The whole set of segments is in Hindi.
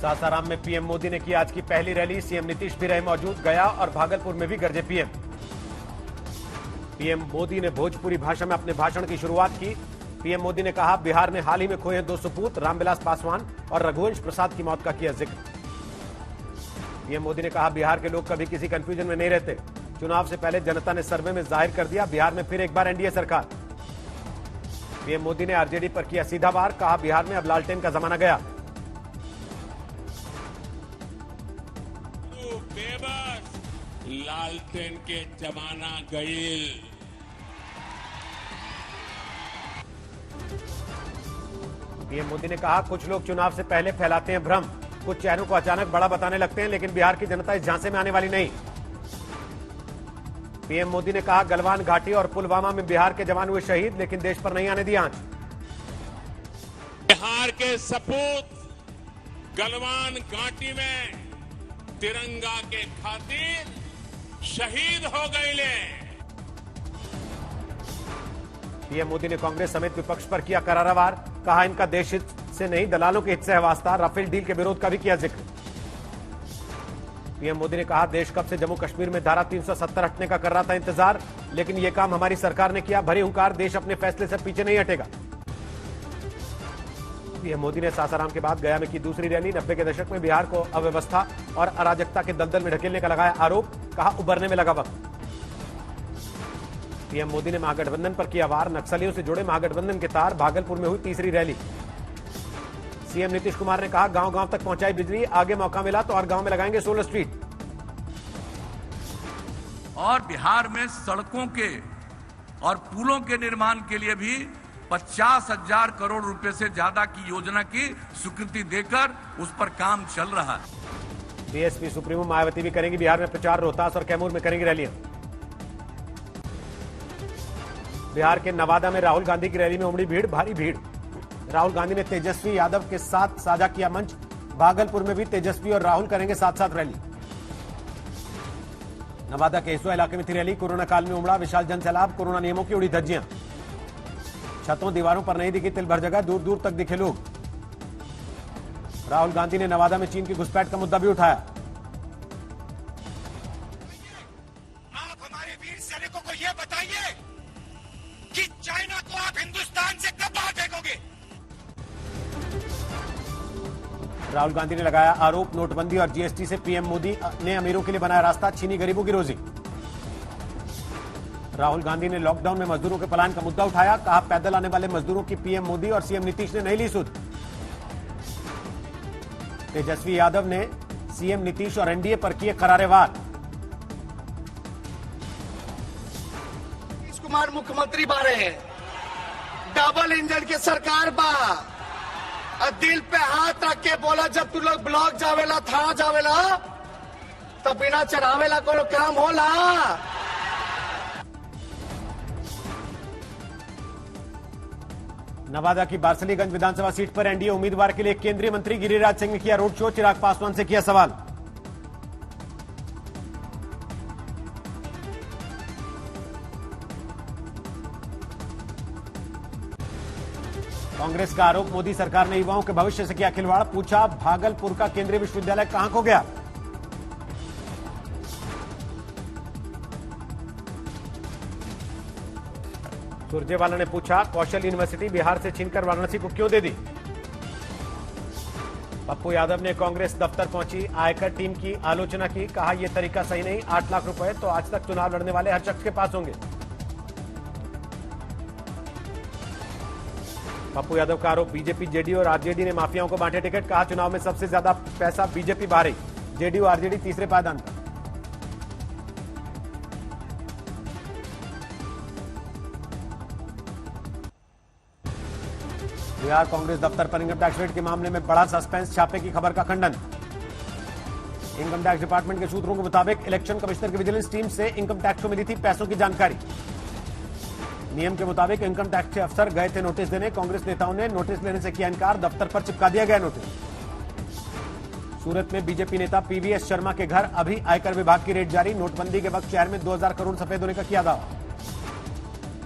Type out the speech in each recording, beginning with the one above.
सासाराम में पीएम मोदी ने की आज की पहली रैली। सीएम नीतीश भी रहे मौजूद। गया और भागलपुर में भी गरजे पीएम। पीएम मोदी ने भोजपुरी भाषा में अपने भाषण की शुरुआत की। पीएम मोदी ने कहा, बिहार में हाल ही में खोए 2 सपूत रामविलास पासवान और रघुवंश प्रसाद की मौत का किया जिक्र। पीएम मोदी ने कहा, बिहार के लोग कभी किसी कंफ्यूजन में नहीं रहते। चुनाव से पहले जनता ने सर्वे में जाहिर कर दिया, बिहार में फिर एक बार एनडीए सरकार। पीएम मोदी ने आरजेडी पर किया सीधा वार। कहा, बिहार में अब लालटेन का जमाना गया। लालटेन के जमाना गई। पीएम मोदी ने कहा, कुछ लोग चुनाव से पहले फैलाते हैं भ्रम, कुछ चेहरों को अचानक बड़ा बताने लगते हैं, लेकिन बिहार की जनता इस झांसे में आने वाली नहीं। पीएम मोदी ने कहा, गलवान घाटी और पुलवामा में बिहार के जवान हुए शहीद, लेकिन देश पर नहीं आने दी आंच। बिहार के सपूत गलवान घाटी में तिरंगा के खातिर शहीद हो गए। पीएम मोदी ने कांग्रेस समेत विपक्ष पर किया करारा वार। कहा, इनका देश हित से नहीं दलालों के हित से है वास्ता। राफेल डील के विरोध का भी किया जिक्र। पीएम मोदी ने कहा, देश कब से जम्मू कश्मीर में धारा 370 हटने का कर रहा था इंतजार, लेकिन यह काम हमारी सरकार ने किया। भरी हुंकार, देश अपने फैसले से पीछे नहीं हटेगा। पीएम मोदी ने सासाराम के बाद गया में की दूसरी रैली। 90 के दशक में बिहार को अव्यवस्था और अराजकता के दलदल में ढकेलने का लगाया आरोप। कहा, उबरने में लगा वक्त। पीएम मोदी ने महागठबंधन पर किया वार। नक्सलियों से जुड़े महागठबंधन के तार। भागलपुर में हुई तीसरी रैली। सीएम नीतीश कुमार ने कहा, गांव गांव तक पहुंचाई बिजली, आगे मौका मिला तो हर गांव में लगाएंगे सोलर स्ट्रीट। और बिहार में सड़कों के और पुलों के निर्माण के लिए भी 50,000 करोड़ रुपए से ज्यादा की योजना की स्वीकृति देकर उस पर काम चल रहा है। बीएसपी सुप्रीमो मायावती भी करेंगी बिहार में प्रचार। रोहतास और कैमूर में करेंगी रैलियां। बिहार के नवादा में राहुल गांधी की रैली में उमड़ी भीड़, भारी भीड़। राहुल गांधी ने तेजस्वी यादव के साथ साझा किया मंच। भागलपुर में भी तेजस्वी और राहुल करेंगे साथ साथ रैली। नवादा के हिस्सा इलाके में थी रैली। कोरोना काल में उमड़ा विशाल जनसैलाब। कोरोना नियमों की उड़ी धज्जियां। छतों दीवारों पर नहीं दिखी तिल भर जगह, दूर दूर तक दिखे लोग। राहुल गांधी ने नवादा में चीन की घुसपैठ का मुद्दा भी उठाया। आप हमारे वीर सैनिकों को यह बताइए कि चाइना को आप हिंदुस्तान से कब बाहर फेंकोगे। राहुल गांधी ने लगाया आरोप, नोटबंदी और जीएसटी से पीएम मोदी ने अमीरों के लिए बनाया रास्ता, छीनी गरीबों की रोजी। राहुल गांधी ने लॉकडाउन में मजदूरों के पलायन का मुद्दा उठाया। कहा, पैदल आने वाले मजदूरों की पीएम मोदी और सीएम नीतीश ने नहीं ली सुध। तेजस्वी यादव ने सीएम नीतीश और एनडीए पर किए करारे वार। नीतीश कुमार मुख्यमंत्री बारे हैं, डबल इंजन की सरकार बा। दिल पे हाथ रख के बोला, जब तू लोग ब्लॉक जावेला, थाना जावेला, तो बिना चढ़ावेला कोनो काम होला। नवादा की बारसलीगंज विधानसभा सीट पर एनडीए उम्मीदवार के लिए केंद्रीय मंत्री गिरिराज सिंह ने किया रोड शो। चिराग पासवान से किया सवाल। कांग्रेस का आरोप, मोदी सरकार ने युवाओं के भविष्य से किया खिलवाड़। पूछा, भागलपुर का केंद्रीय विश्वविद्यालय कहां खो गया। सुरजेवाला ने पूछा, कौशल यूनिवर्सिटी बिहार से छीनकर वाराणसी को क्यों दे दी। पप्पू यादव ने कांग्रेस दफ्तर पहुंची आयकर टीम की आलोचना की। कहा, यह तरीका सही नहीं, 8 लाख रुपए तो आज तक चुनाव लड़ने वाले हर शख्स के पास होंगे। पप्पू यादव का आरोप, बीजेपी, जेडीयू और आरजेडी ने माफियाओं को बांटे टिकट। कहा, चुनाव में सबसे ज्यादा पैसा बीजेपी बाहरी, जेडीयू आरजेडी तीसरे पायदान पर। बिहार कांग्रेस दफ्तर पर इनकम टैक्स रेड के मामले में बड़ा सस्पेंस। छापे की खबर का खंडन। इनकम टैक्स डिपार्टमेंट के सूत्रों के मुताबिक इलेक्शन कमिश्नर की विजिलेंस टीम से इनकम टैक्स को मिली थी पैसों की जानकारी। नियम के मुताबिक इनकम टैक्स के अफसर गए थे नोटिस देने। कांग्रेस नेताओं ने नोटिस लेने से किया इनकार। दफ्तर पर चिपका दिया गया नोटिस। सूरत में बीजेपी नेता पीवीएस शर्मा के घर अभी आयकर विभाग की रेड जारी। नोटबंदी के वक्त शहर में 2000 करोड़ सफेद होने का किया दावा।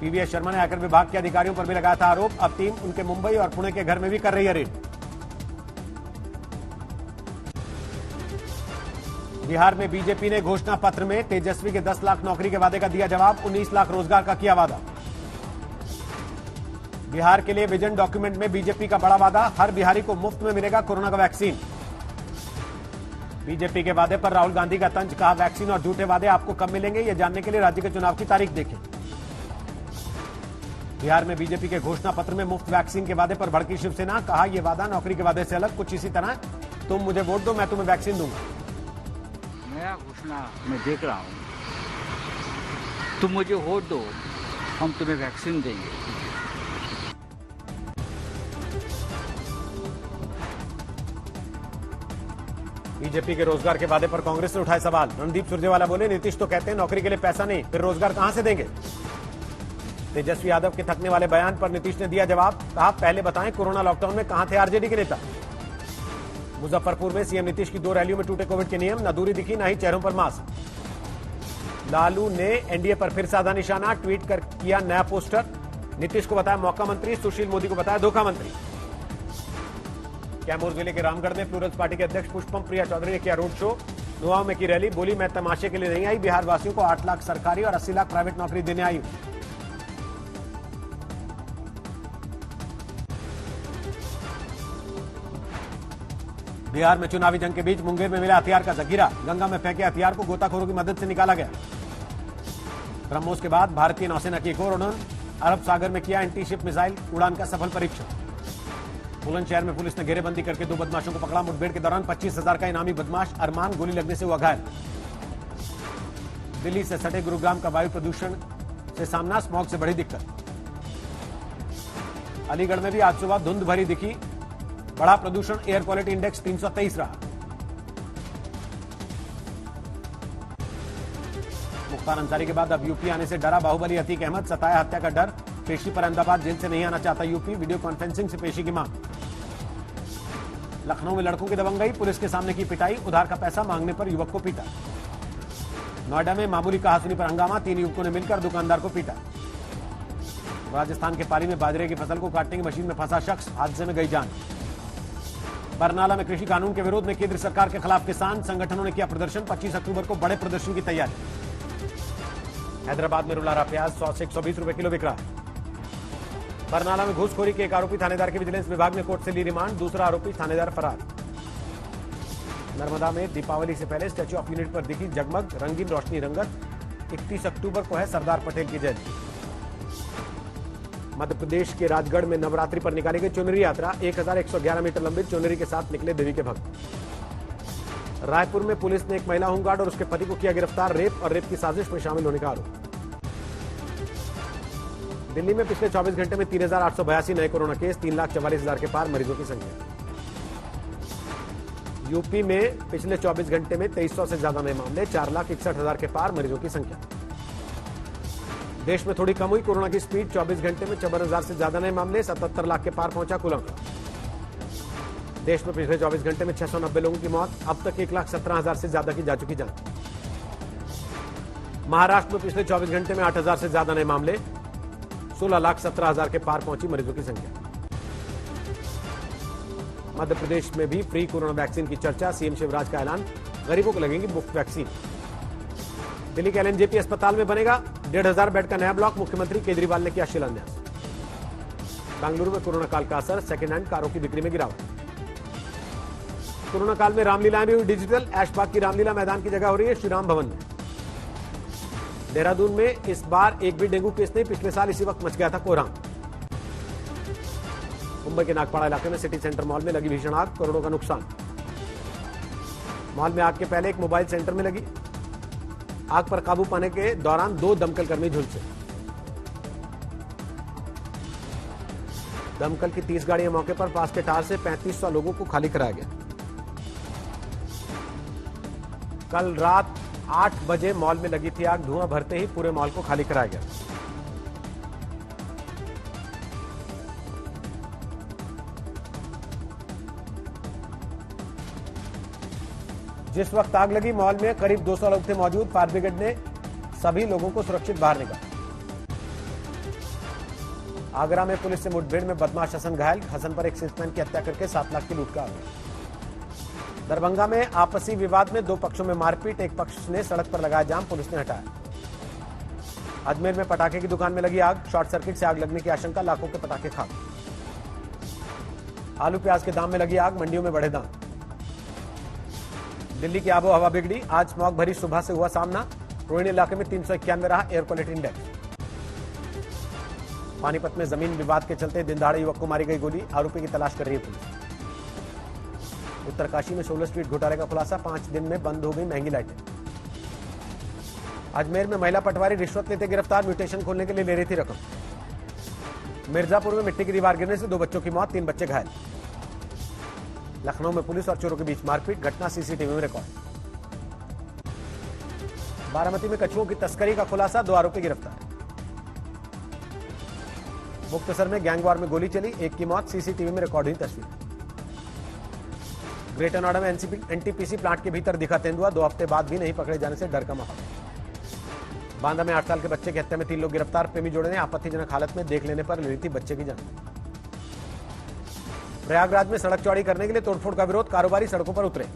पीवीएस शर्मा ने आयकर विभाग के अधिकारियों पर भी लगाया था आरोप। अब टीम उनके मुंबई और पुणे के घर में भी कर रही है रेड। बिहार में बीजेपी ने घोषणा पत्र में तेजस्वी के 10 लाख नौकरी के वादे का दिया जवाब, 19 लाख रोजगार का किया वादा। बिहार के लिए विजन डॉक्यूमेंट में बीजेपी का बड़ा वादा, हर बिहारी को मुफ्त में मिलेगा कोरोना का वैक्सीन। बीजेपी के वादे पर राहुल गांधी का तंज, कहा वैक्सीन और झूठे वादे आपको कब मिलेंगे, यह जानने के लिए राज्य के चुनाव की तारीख देखें। बिहार में बीजेपी के घोषणा पत्र में मुफ्त वैक्सीन के वादे पर भड़की शिवसेना, कहा यह वादा नौकरी के वादे से अलग, कुछ इसी तरह तुम मुझे वोट दो मैं तुम्हें वैक्सीन दूंगा। नया घोषणा मैं देख रहा हूं, तुम मुझे वोट दो हम तुम्हें वैक्सीन देंगे। बीजेपी के रोजगार के वादे पर कांग्रेस ने उठाए सवाल, रणदीप सुरजेवाला बोले नीतीश तो कहते हैं नौकरी के लिए पैसा नहीं, फिर रोजगार कहां से देंगे। तेजस्वी यादव के थकने वाले बयान पर नीतीश ने दिया जवाब, कहा पहले बताएं कोरोना लॉकडाउन में कहां थे आरजेडी के नेता। मुजफ्फरपुर में सीएम नीतीश की 2 रैलियों में टूटे कोविड के नियम, न दूरी दिखी न ही चेहरों पर मास्क। लालू ने एनडीए पर फिर साधा निशाना, ट्वीट कर किया नया पोस्टर, नीतीश को बताया मौका मंत्री, सुशील मोदी को बताया धोखा मंत्री। कैमूर जिले के रामगढ़ में प्लूरल्स पार्टी के अध्यक्ष पुष्पम प्रिया चौधरी ने किया रोड शो, नुआव में की रैली, बोली मैं तमाशे के लिए नहीं आई, बिहार वासियों को 8 लाख सरकारी और 80 लाख प्राइवेट नौकरी देने आई। बिहार में चुनावी जंग के बीच मुंगेर में मिला हथियार का जखीरा, गंगा में फेंके हथियार को गोताखोरों की मदद से निकाला गया। ब्रह्मोस के बाद भारतीय नौसेना की एक और उड़ान, अरब सागर में किया एंटी शिप मिसाइल उड़ान का सफल परीक्षण। बुलंदशहर में पुलिस ने घेरेबंदी करके 2 बदमाशों को पकड़ा, मुठभेड़ के दौरान 25,000 का इनामी बदमाश अरमान गोली लगने से हुआ घायल। दिल्ली से सटे गुरुग्राम का वायु प्रदूषण से सामना, स्मॉग से बड़ी दिक्कत। अलीगढ़ में भी आज सुबह धुंध भरी दिखी, बड़ा प्रदूषण, एयर क्वालिटी इंडेक्स 323 रहा। मुख्तार अंसारी के बाद अब यूपी आने से डरा बाहुबली अतीक अहमद, सताया हत्या का डर, पेशी पर अहमदाबाद जेल से नहीं आना चाहता यूपी, वीडियो कॉन्फ्रेंसिंग से पेशी की मांग। लखनऊ में लड़कों की दबंगई, पुलिस के सामने की पिटाई, उधार का पैसा मांगने पर युवक को पीटा। नोएडा में मामूली कहासुनी पर हंगामा, 3 युवकों ने मिलकर दुकानदार को पीटा। राजस्थान के पाली में बाजरे की फसल को काटने की मशीन में फंसा शख्स, हादसे में गई जान। बरनाला में कृषि कानून के विरोध में केंद्र सरकार के खिलाफ किसान संगठनों ने किया प्रदर्शन, 25 अक्टूबर को बड़े प्रदर्शन की तैयारी। हैदराबाद में रुलारा प्याज 100 से 120 रुपए किलो बिक रहा है। बरनाला में घूसखोरी के एक आरोपी थानेदार के विजिलेंस विभाग ने कोर्ट से ली रिमांड, दूसरा आरोपी थानेदार फरार। नर्मदा में दीपावली से पहले स्टैच्यू ऑफ यूनिटी पर दिखी जगमग रंगीन रोशनी रंगत, 31 अक्टूबर को है सरदार पटेल की जयंती। मध्य प्रदेश के राजगढ़ में नवरात्रि पर निकाली गई चुनरी यात्रा, 1111 मीटर लंबी चुनरी के साथ निकले देवी के भक्त। रायपुर में पुलिस ने एक महिला होमगार्ड और उसके पति को किया गिरफ्तार, रेप और रेप की साजिश में शामिल होने का आरोप। दिल्ली में पिछले 24 घंटे में 3,882 नए कोरोना केस, 3,44,000 के पार मरीजों की संख्या। यूपी में पिछले 24 घंटे में 2300 से ज्यादा नए मामले, 4,61,000 के पार मरीजों की संख्या। देश में थोड़ी कम हुई कोरोना की स्पीड, 24 घंटे में 54,000 से ज्यादा नए मामले, 77 लाख के पार पहुंचा कुल आंकड़ा। देश में पिछले 24 घंटे में 690 लोगों की मौत, अब तक 1,17,000 से ज्यादा की जा चुकी जांच। महाराष्ट्र में पिछले 24 घंटे में 8,000 से ज्यादा नए मामले, 16,17,000 के पार पहुंची मरीजों की संख्या। मध्य प्रदेश में भी फ्री कोरोना वैक्सीन की चर्चा, सीएम शिवराज का ऐलान, गरीबों को लगेंगी मुफ्त वैक्सीन। दिल्ली के एलएनजेपी अस्पताल में बनेगा 1,500 बेड का नया ब्लॉक, मुख्यमंत्री केजरीवाल ने किया शिलान्यास। बेंगलुरु में कोरोना काल का असर, सेकेंड हैंड कारों की बिक्री में गिरावट। कोरोना काल में रामलीलाएं भी हुई डिजिटल, ऐशबाग की रामलीला मैदान की जगह हो रही है श्रीराम भवन में। देहरादून में इस बार एक भी डेंगू केस नहीं, पिछले साल इसी वक्त मच गया था कोहराम। मुंबई के नागपाड़ा इलाके में सिटी सेंटर मॉल में लगी भीषण आग, करोड़ों का नुकसान। मॉल में आग के पहले एक मोबाइल सेंटर में लगी आग पर काबू पाने के दौरान 2 दमकल कर्मी झुलसे। दमकल की 30 गाड़ियां मौके पर, पास के टार से 3500 लोगों को खाली कराया गया। कल रात 8 बजे मॉल में लगी थी आग, धुआं भरते ही पूरे मॉल को खाली कराया गया। जिस वक्त आग लगी मॉल में करीब 200 लोग थे मौजूद, फायर ब्रिगेड ने सभी लोगों को सुरक्षित बाहर निकाला। आगरा में पुलिस से मुठभेड़ में बदमाश हसन घायल, हसन पर एक सेल्समैन की हत्या करके 7 लाख की लूट का आरोप। दरभंगा में आपसी विवाद में दो पक्षों में मारपीट, एक पक्ष ने सड़क पर लगाया जाम, पुलिस ने हटाया। अजमेर में पटाखे की दुकान में लगी आग, शॉर्ट सर्किट से आग लगने की आशंका, लाखों के पटाखे खाक। आलू प्याज के दाम में लगी आग, मंडियों में बढ़े दाम। दिल्ली की आबोहवा बिगड़ी, आज स्मॉग भरी सुबह से हुआ सामना, रोहिणी इलाके में 391 रहा एयर क्वालिटी इंडेक्स। पानीपत में जमीन विवाद के चलते दिन दहाड़े युवक को मारी गई गोली, आरोपी की तलाश कर रही है पुलिस। उत्तरकाशी में 16 स्ट्रीट घोटाले का खुलासा, 5 दिन में बंद हो गई महंगी लाइटें। अजमेर में महिला पटवारी रिश्वत लेते गिरफ्तार, म्यूटेशन खोलने के लिए ले रही थी रकम। मिर्जापुर में मिट्टी की दीवार गिरने से 2 बच्चों की मौत, 3 बच्चे घायल। लखनऊ में पुलिस और चोरों के बीच मारपीट, घटना सीसीटीवी में रिकॉर्ड। बारामती में कछुओं की तस्करी का खुलासा, 2 आरोपी गिरफ्तार। मुक्तसर में गैंगवार में गोली चली, 1 की मौत, सीसीटीवी में रिकॉर्ड हुई तस्वीर। ग्रेटर नोएडा में एनटीपीसी प्लांट के भीतर दिखा तेंदुआ, 2 हफ्ते बाद भी नहीं पकड़े जाने से डर का माहौल। बांदा में 8 साल के बच्चे की हत्या में 3 लोग गिरफ्तार, प्रेमी जोड़े ने आपत्तिजनक हालत में देख लेने पर ले ली थी बच्चे की जान। प्रयागराज में सड़क चौड़ी करने के लिए तोड़फोड़ का विरोध, कारोबारी सड़कों पर उतरे।